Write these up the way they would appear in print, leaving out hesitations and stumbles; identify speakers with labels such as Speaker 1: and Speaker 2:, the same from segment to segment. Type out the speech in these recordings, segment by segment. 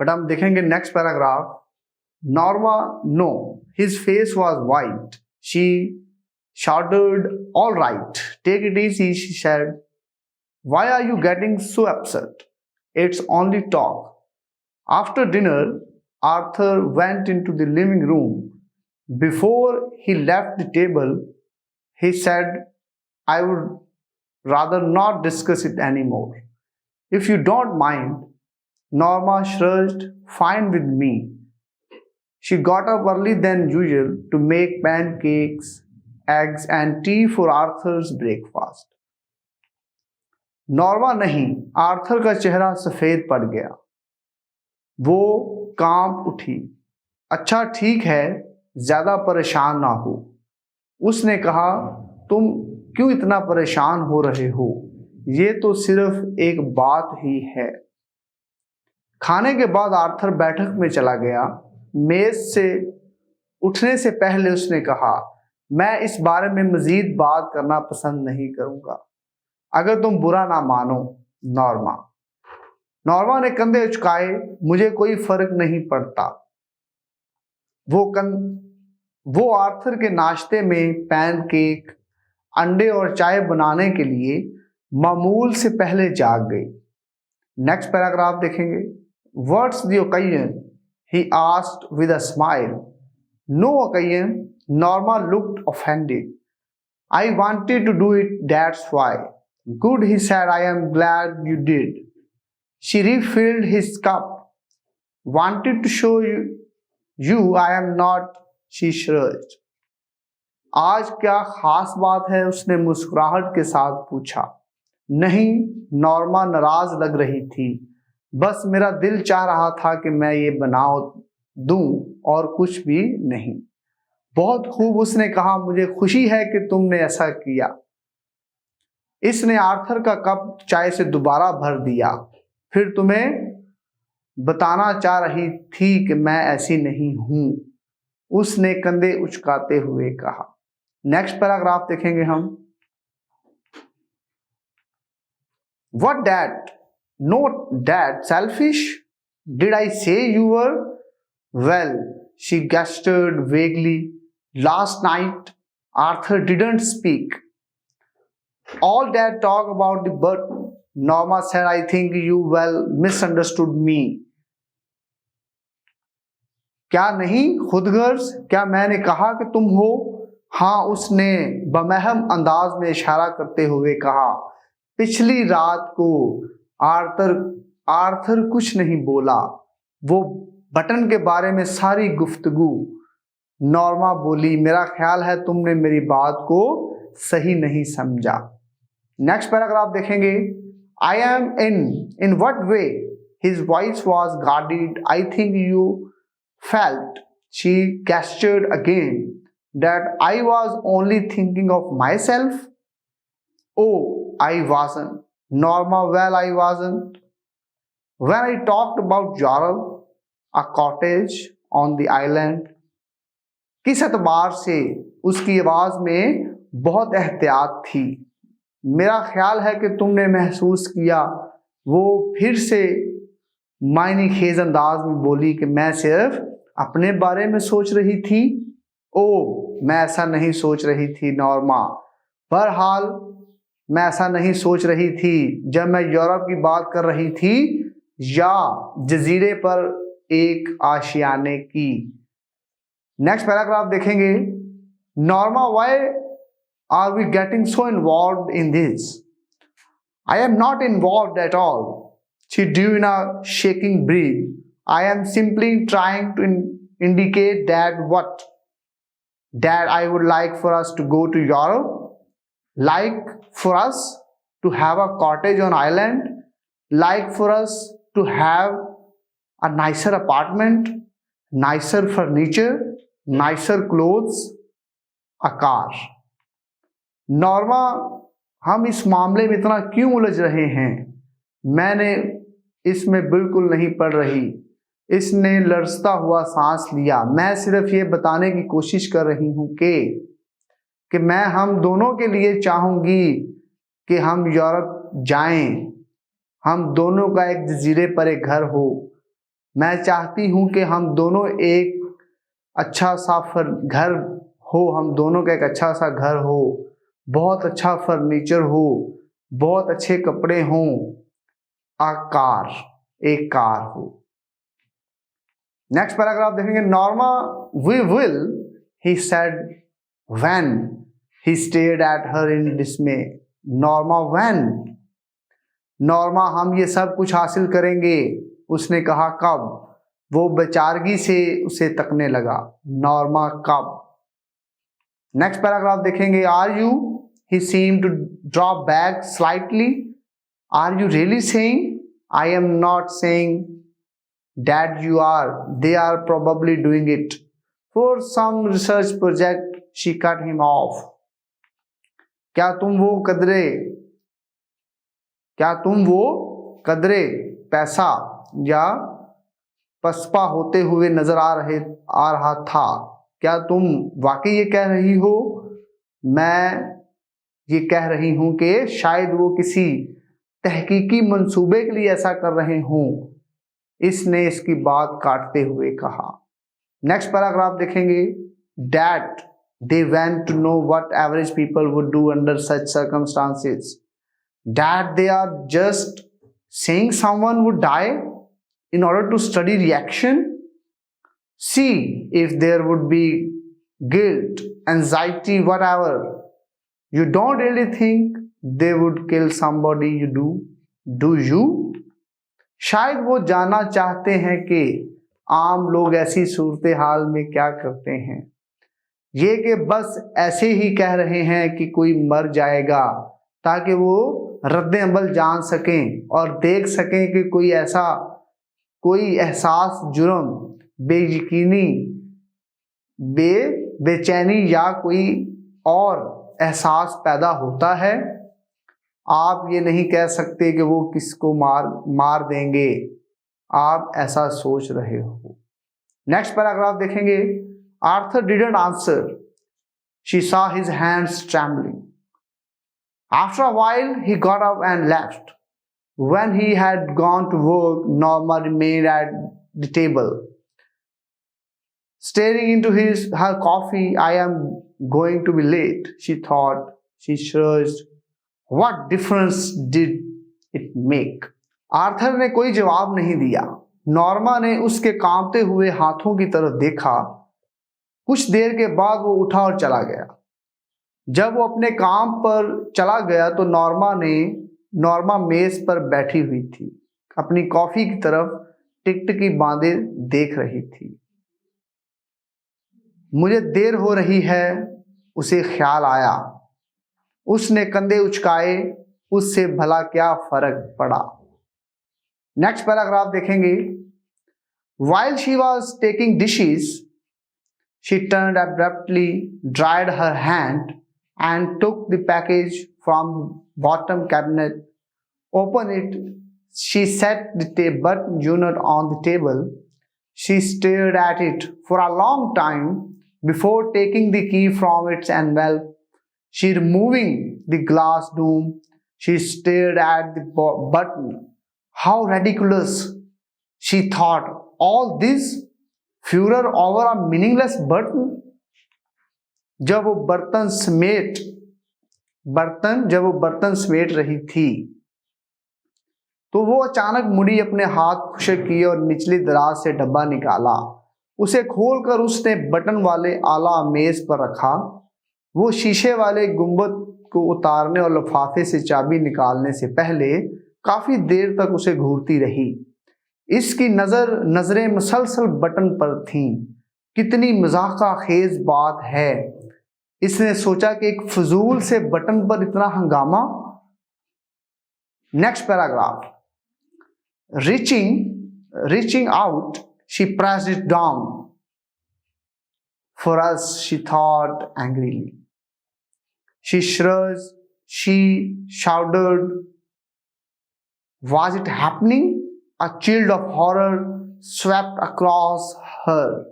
Speaker 1: But हम देखेंगे next paragraph. Norma no, his face was white. She shouted, "All right, take it easy," she said. "Why are you getting so upset? It's only talk." After dinner, Arthur went into the living room. Before he left the table, he said, "I would rather not discuss it anymore. If you don't mind." Norma shrugged. "Fine with me." She got up early than usual to make pancakes, eggs and tea for Arthur's breakfast. Norma नहीं, Arthur का चेहरा सफेद पड़ गया। वो कांप उठी। "अच्छा ठीक है, ज्यादा परेशान ना हो।" उसने कहा, "तुम क्यों इतना परेशान हो रहे हो? ये तो सिर्फ एक बात ही है।" खाने के बाद आर्थर बैठक में चला गया। मेज से उठने से पहले उसने कहा, "मैं इस बारे में मजीद बात करना पसंद नहीं करूंगा, अगर तुम बुरा ना मानो नॉर्मा।" नॉर्मा ने कंधे उचकाए। "मुझे कोई फर्क नहीं पड़ता।" वो आर्थर के नाश्ते में पैनकेक, अंडे और चाय बनाने के लिए मामूल से पहले जाग गई। नेक्स्ट पैराग्राफ देखेंगे। "What's the occasion?" he asked with a smile. "No occasion." Norma looked offended. "I wanted to do it, that's why." "Good," he said. "I am glad you did." She refilled his cup. "Wanted to show you I am not," she shrugged. "आज क्या खास बात है?" उसने मुस्कुराहट के साथ पूछा। "नहीं," नॉर्मा नाराज लग रही थी। "बस मेरा दिल चाह रहा था कि मैं ये बना दूं और कुछ भी नहीं।" "बहुत खूब," उसने कहा। "मुझे खुशी है कि तुमने ऐसा किया।" इसने आर्थर का कप चाय से दोबारा भर दिया। "फिर तुम्हें बताना चाह रही थी कि मैं ऐसी नहीं हूं," उसने कंधे उचकाते हुए कहा। नेक्स्ट पैराग्राफ देखेंगे हम। "What dad? Not dad, selfish? Did I say you were?" "Well," she gestured vaguely, "last night Arthur didn't speak. All that talk about the button." Norma said, "I think you well misunderstood me." "क्या नहीं, खुदगर्ज? क्या मैंने कहा कि तुम हो?" "हाँ," उसने बमहम अंदाज में इशारा करते हुए कहा। पिछली रात को आर्थर कुछ नहीं बोला। वो बटन के बारे में सारी गुफ्तगू। नॉर्मा बोली, "मेरा ख्याल है तुमने मेरी बात को सही नहीं समझा।" नेक्स्ट पैराग्राफ देखेंगे। "I am in what way?" His voice was guarded. "I think you felt," she gestured again, "that I was only thinking of myself." "Oh, I wasn't." Norma, "Well, I wasn't. When I talked about Europe, a cottage on the island." किस एतबार से? उसकी आवाज में बहुत एहतियात थी। "मेरा ख्याल है कि तुमने महसूस किया।" वो फिर से मायने खेज अंदाज में बोली कि मैं सिर्फ अपने बारे में सोच रही थी। "ओह, मैं ऐसा नहीं सोच रही थी नॉर्मा। बहरहाल मैं ऐसा नहीं सोच रही थी जब मैं यूरोप की बात कर रही थी या जजीरे पर एक आशियाने की।" नेक्स्ट पैराग्राफ देखेंगे। "Norma, why are we getting so involved in this?" "I am not involved at all," she drew in a shaking breath. "I am simply trying to indicate that what? That I would like for us to go to Europe? Like for us to have a cottage on island? Like for us to have a nicer apartment, nicer furniture, nicer clothes, a car?" "Norma, हम इस मामले में इतना क्यों उलझ रहे हैं? मैंने इसमें बिल्कुल नहीं पड़ रही।" इसने लरजता हुआ सांस लिया। "मैं सिर्फ ये बताने की कोशिश कर रही हूं कि मैं हम दोनों के लिए चाहूंगी कि हम यूरोप जाएं। हम दोनों का एक जजीरे पर एक घर हो, मैं चाहती हूँ कि हम दोनों एक अच्छा सा घर हो, हम दोनों का एक अच्छा सा घर हो, बहुत अच्छा फर्नीचर हो, बहुत अच्छे कपड़े हों, कार, एक कार हो। नेक्स्ट पैराग्राफ देखेंगे। Norma we will, he said when he stared at her in dismay. Norma when, Norma हम ये सब कुछ हासिल करेंगे, उसने कहा कब, वो बेचारगी से उसे तकने लगा। नॉर्मा कब। नेक्स्ट पैराग्राफ देखेंगे। Are you, he seem to drop back slightly. Are you really saying, I am not saying that you are, they are probably doing it for some research project. She cut him off. क्या तुम वो कदरे पैसा या पसपा होते हुए नजर आ रहा था? क्या तुम वाकई ये कह रही हो? मैं ये कह रही हूं कि शायद वो किसी तहकीकी मंसूबे के लिए ऐसा कर रहे हों। इसने इसकी बात काटते हुए कहा। नेक्स्ट पैराग्राफ देखेंगे। That they went to know what average people would do under such circumstances. That they are just saying someone would die in order to study reaction. See if there would be guilt, anxiety, whatever. You don't really think they would kill somebody you do? Do you? शायद वो जानना चाहते हैं कि आम लोग ऐसी सूरत हाल में क्या करते हैं। ये कि बस ऐसे ही कह रहे हैं कि कोई मर जाएगा ताकि वो रद्द अमल जान सकें और देख सकें कि कोई एहसास जुर्म, बेयकीनी, बेचैनी या कोई और एहसास पैदा होता है। आप ये नहीं कह सकते कि वो किसको मार देंगे, आप ऐसा सोच रहे हो। नेक्स्ट पैराग्राफ देखेंगे। Arthur didn't answer, she saw his hands trembling. After a while he got up and left. When he had gone to work, Norma remained at the table staring into her coffee. I am going to be late, she thought. She shrugged. What difference did it make? Arthur ने कोई जवाब नहीं दिया। Norma ने उसके कांपते हुए हाथों की तरफ देखा। कुछ देर के बाद वो उठा और चला गया। जब वो अपने काम पर चला गया तो नॉर्मा मेज पर बैठी हुई थी, अपनी कॉफी की तरफ टिकटिकी बांधे देख रही थी। मुझे देर हो रही है, उसे ख्याल आया। उसने कंधे उचकाए, उससे भला क्या फर्क पड़ा। नेक्स्ट पैराग्राफ देखेंगे। While she was taking dishes, she turned abruptly, dried her hand, and took the package from bottom cabinet. Open it. She set the button unit on the table. She stared at it for a long time before taking the key from its envelope. She removing the glass dome. She stared at the button. How ridiculous, she thought. All this furor over a meaningless button. जब वो बर्तन समेट रही थी तो वो अचानक मुड़ी, अपने हाथ खुशक किए और निचली दराज से डब्बा निकाला। उसे खोलकर उसने बटन वाले आला मेज पर रखा। वो शीशे वाले गुंबद को उतारने और लिफाफे से चाबी निकालने से पहले काफी देर तक उसे घूरती रही। इसकी नजरें मुसलसल बटन पर थीं। कितनी मजाका खेज बात है, इसने सोचा कि एक फजूल से बटन पर इतना हंगामा। Next paragraph. Reaching out, she pressed it down. For us, she thought angrily. She shrugged, she shouted. Was it happening? A chill of horror swept across her.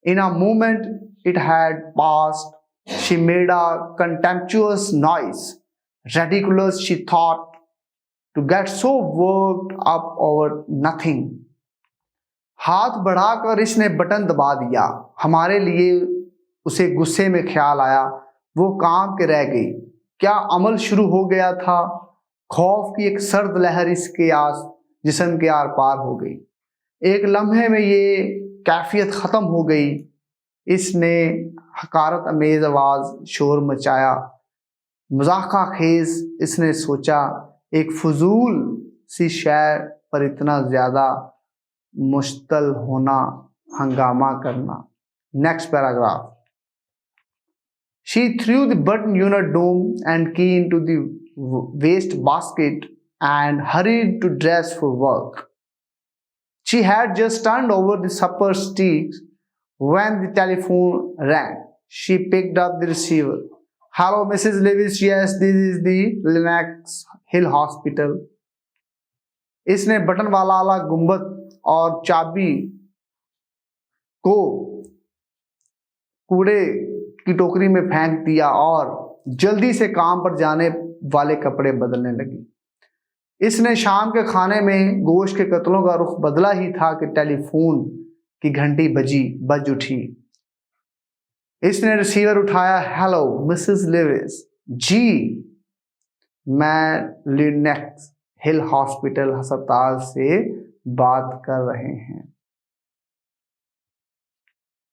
Speaker 1: In a moment, it had passed. She made a contemptuous noise. Ridiculous, she thought, to get so worked up over nothing. हाथ बढ़ाकर इसने button दबा दिया। हमारे लिए उसे गुस्से में ख्याल आया, वो काम के रह गई। क्या अमल शुरू हो गया था? खौफ की एक सर्द लहर इसके जिस्म के आर पार हो गई। एक लम्हे में ये कैफियत ख़त्म हो गई। इसने हकारत अमेज आवाज़ शोर मचाया। मजाका खेज इसने सोचा, एक फजूल सी शय पर इतना ज़्यादा मुश्तल होना, हंगामा करना। Next paragraph. She threw the button unit dome and key into the waste basket and hurried to dress for work. She had just turned over the supper sticks when the telephone rang. She picked up the receiver. Hello, Mrs. Lewis. Yes, this is the Lenox Hill Hospital. इसने button वाला आला गुंबद और चाबी को कूड़े की टोकरी में फेंक दिया और जल्दी से काम पर जाने वाले कपड़े बदलने लगी। इसने शाम के खाने में गोश्त के कत्लों का रुख बदला ही था कि टेलीफोन की घंटी बज उठी। इसने रिसीवर उठाया। Hello Mrs Levi's. जी, मैं लिनेक्स हिल हॉस्पिटल अस्पताल से बात कर रहे हैं।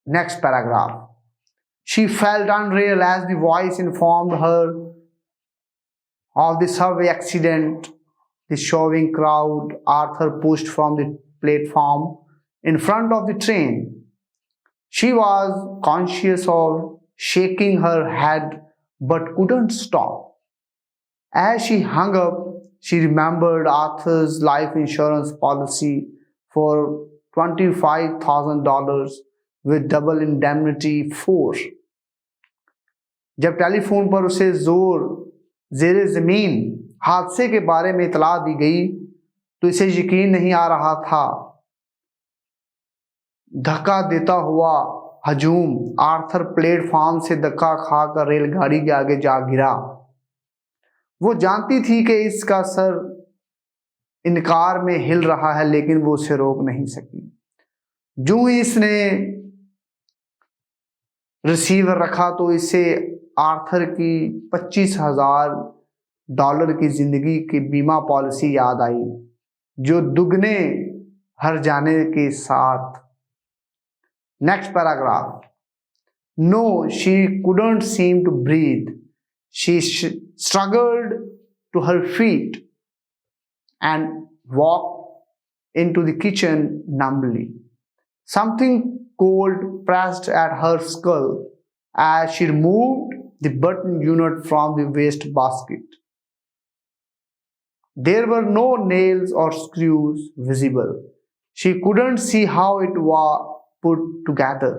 Speaker 1: Next paragraph. She felt unreal as the voice informed her of the subway accident. The shoving crowd Arthur pushed from the platform in front of the train. She was conscious of shaking her head but couldn't stop. As she hung up, she remembered Arthur's life insurance policy for $25,000 with double indemnity force. जब telephone पर उसे ज़ेरे ज़मीन हादसे के बारे में इतला दी गई तो इसे यकीन नहीं आ रहा था। धक्का देता हुआ हजूम आर्थर प्लेटफॉर्म से धक्का खाकर रेलगाड़ी के आगे जा गिरा। वो जानती थी कि इसका सर इनकार में हिल रहा है, लेकिन वो उसे रोक नहीं सकी। जो ही इसने रिसीवर रखा तो इसे आर्थर की $25,000 की जिंदगी की बीमा पॉलिसी याद आई, जो दुगने हर जाने के साथ। Next paragraph. No, she couldn't seem to breathe. She struggled to her feet and walked into the kitchen numbly. Something cold pressed at her skull as she removed the button unit from the waste basket. There were no nails or screws visible. She couldn't see how it was put together.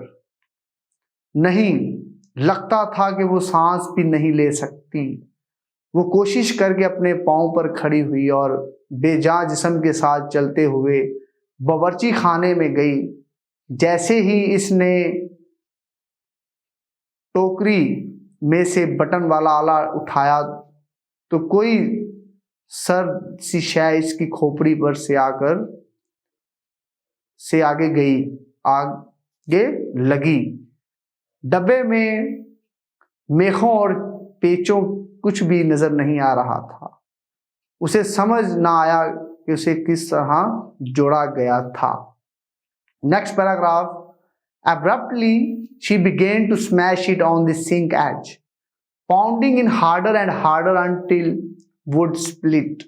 Speaker 1: नहीं, लगता था कि वो सांस भी नहीं ले सकती। वो कोशिश करके अपने पांव पर खड़ी हुई और बेजान जिस्म के साथ चलते हुए बावर्ची खाने में गई। जैसे ही इसने टोकरी में से बटन वाला आला उठाया तो कोई सर्द सी शय इसकी खोपड़ी पर से आगे लगी। डब्बे में मेखों और पेचों कुछ भी नजर नहीं आ रहा था। उसे समझ ना आया कि उसे किस तरह जोड़ा गया था। Next paragraph. Abruptly, she began to smash it on the sink edge, pounding it harder and harder until wood split.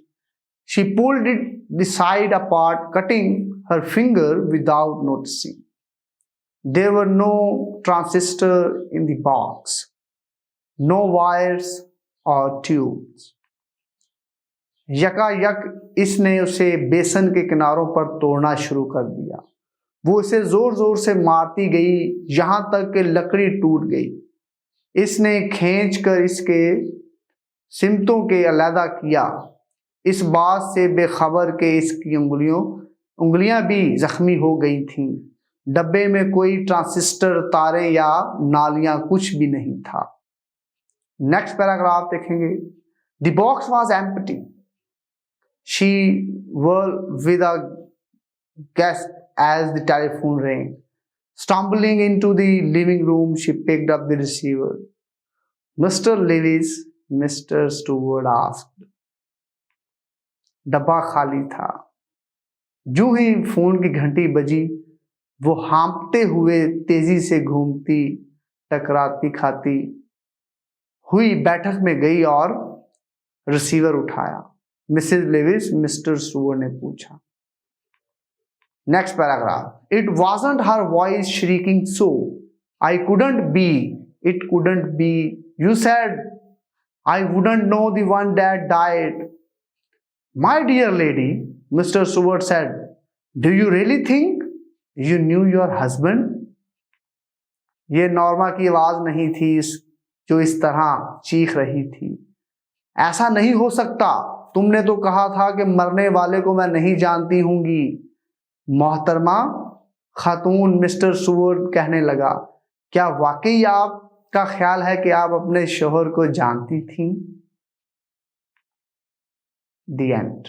Speaker 1: She pulled the side apart, cutting her finger without noticing. There were no transistors in the box, no wires or tubes. यकायक इसने उसे बेसन के किनारों पर तोड़ना शुरू कर दिया। वो इसे जोर जोर से मारती गई, यहां तक कि लकड़ी टूट गई। इसने खींचकर इसके सिमतों के अलहदा किया, इस बात से बेखबर के इसकी उंगलियां भी जख्मी हो गई थीं। डब्बे में कोई ट्रांसिस्टर, तारें या नालियां कुछ भी नहीं था। नेक्स्ट पैराग्राफ देखेंगे। The box was empty. She whirled with a gasp as the telephone rang. Stumbling into the living room, she picked up the receiver. Mr. Lewis, Mr. Stewart asked. डब्बा खाली था। जो ही फोन की घंटी बजी, वो हाँपते हुए तेजी से घूमती टकराती खाती हुई बैठक में गई और रिसीवर उठाया। मिसेज लेविस मिस्टर स्टूअर्ट ने पूछा। Next paragraph. It wasn't her voice shrieking so I couldn't be, it couldn't be, you said I wouldn't know the one that died. My dear lady, mister Stuart said, do you really think you knew your husband? ये Norma की आवाज नहीं थी जो इस तरह चीख रही थी। ऐसा नहीं हो सकता, तुमने तो कहा था कि मरने वाले को मैं नहीं जानती हूंगी। मोहतरमा खातून, मिस्टर स्टूअर्ट कहने लगा, क्या वाकई आपका ख्याल है कि आप अपने शोहर को जानती थी? The end.